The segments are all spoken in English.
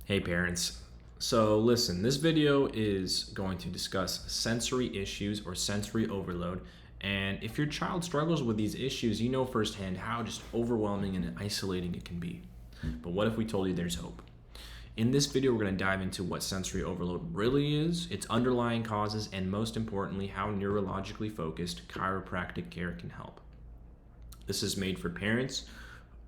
Hey parents. So listen, this video is going to discuss sensory issues or sensory overload. And if your child struggles with these issues, you know firsthand how just overwhelming and isolating it can be. But what if we told you there's hope? In this video, we're going to dive into what sensory overload really is, its underlying causes, and most importantly, how neurologically focused chiropractic care can help. This is made for parents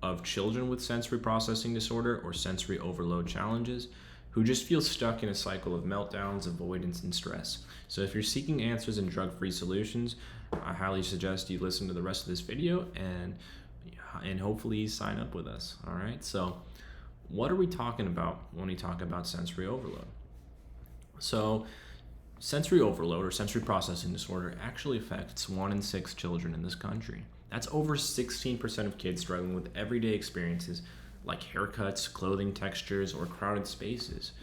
of children with sensory processing disorder or sensory overload challenges who just feel stuck in a cycle of meltdowns, avoidance, and stress. So if you're seeking answers and drug-free solutions, I highly suggest you listen to the rest of this video and hopefully sign up with us. All right, so what are we talking about when we talk about sensory overload? So sensory overload or sensory processing disorder actually affects 1 in 6 children in this country. That's over 16% of kids struggling with everyday experiences like haircuts, clothing textures, or crowded spaces.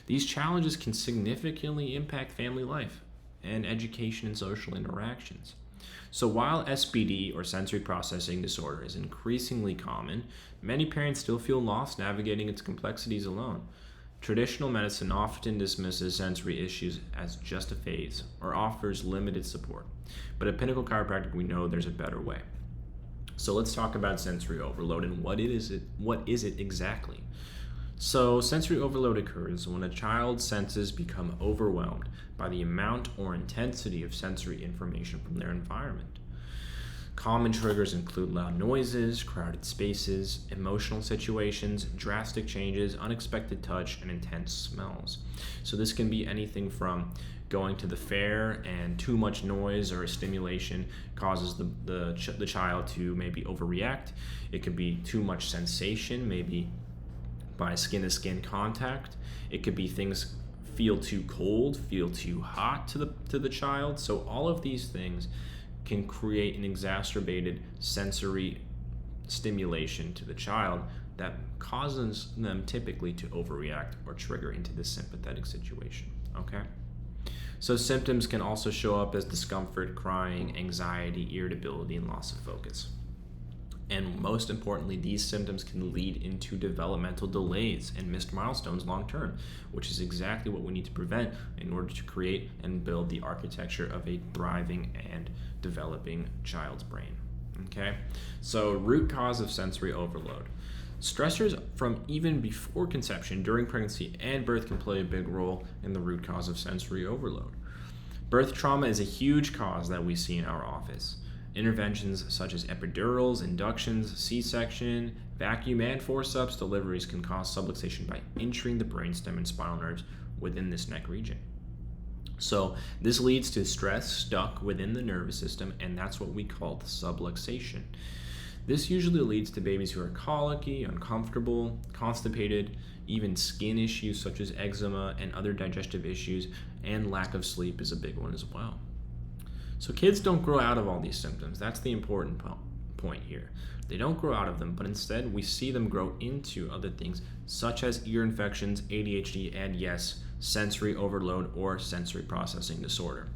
These challenges can significantly impact family life and education and social interactions. So while SPD or sensory processing disorder is increasingly common, many parents still feel lost navigating its complexities alone. Traditional medicine often dismisses sensory issues as just a phase or offers limited support. But at Pinnacle Chiropractic, we know there's a better way. So let's talk about sensory overload and what is it exactly? So sensory overload occurs when a child's senses become overwhelmed by the amount or intensity of sensory information from their environment. Common triggers include loud noises, crowded spaces, emotional situations, drastic changes, unexpected touch, and intense smells. So this can be anything from going to the fair and too much noise or stimulation causes the child to maybe overreact. It could be too much sensation, maybe by skin-to-skin contact. It could be things feel too cold, feel too hot to the child. So all of these things can create an exacerbated sensory stimulation to the child that causes them typically to overreact or trigger into this sympathetic situation, okay? So symptoms can also show up as discomfort, crying, anxiety, irritability, and loss of focus. And most importantly, these symptoms can lead into developmental delays and missed milestones long term, which is exactly what we need to prevent in order to create and build the architecture of a thriving and developing child's brain. Okay, so root cause of sensory overload. Stressors from even before conception, during pregnancy, and birth can play a big role in the root cause of sensory overload. Birth trauma is a huge cause that we see in our office. Interventions such as epidurals, inductions, C-section, vacuum, and forceps deliveries can cause subluxation by entering the brainstem and spinal nerves within this neck region. So this leads to stress stuck within the nervous system, and that's what we call subluxation. This usually leads to babies who are colicky, uncomfortable, constipated, even skin issues such as eczema and other digestive issues, and lack of sleep is a big one as well. So kids don't grow out of all these symptoms. That's the important point here. They don't grow out of them, but instead we see them grow into other things such as ear infections, ADHD, and yes, sensory overload or sensory processing disorder.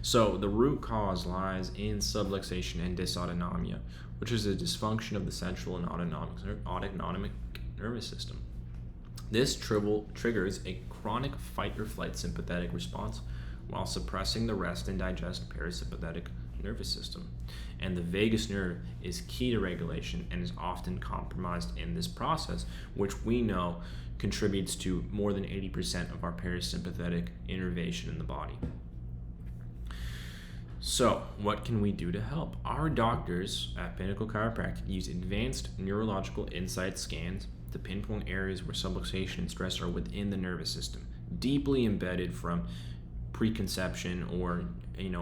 So the root cause lies in subluxation and dysautonomia, which is a dysfunction of the central and autonomic nervous system. This triggers a chronic fight or flight sympathetic response while suppressing the rest and digest parasympathetic nervous system. And the vagus nerve is key to regulation and is often compromised in this process, which we know contributes to more than 80% of our parasympathetic innervation in the body. So, what can we do to help? Our doctors at Pinnacle Chiropractic use advanced neurological insight scans to pinpoint areas where subluxation and stress are within the nervous system, deeply embedded from preconception or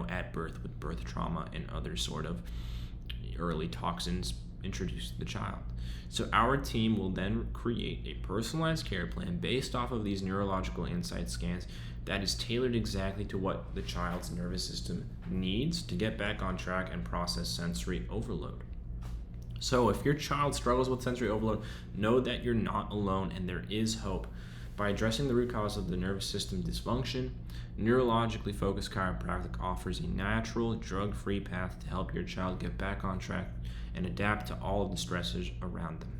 at birth with birth trauma and other sort of early toxins introduced to the child. So our team will then create a personalized care plan based off of these neurological insight scans that is tailored exactly to what the child's nervous system needs to get back on track and process sensory overload. So if your child struggles with sensory overload, know that you're not alone and there is hope. By addressing the root cause of the nervous system dysfunction, neurologically focused chiropractic offers a natural, drug-free path to help your child get back on track and adapt to all of the stressors around them.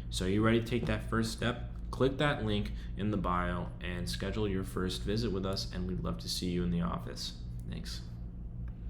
So are you ready to take that first step? click that link in the bio and schedule your first visit with us, and we'd love to see you in the office. Thanks.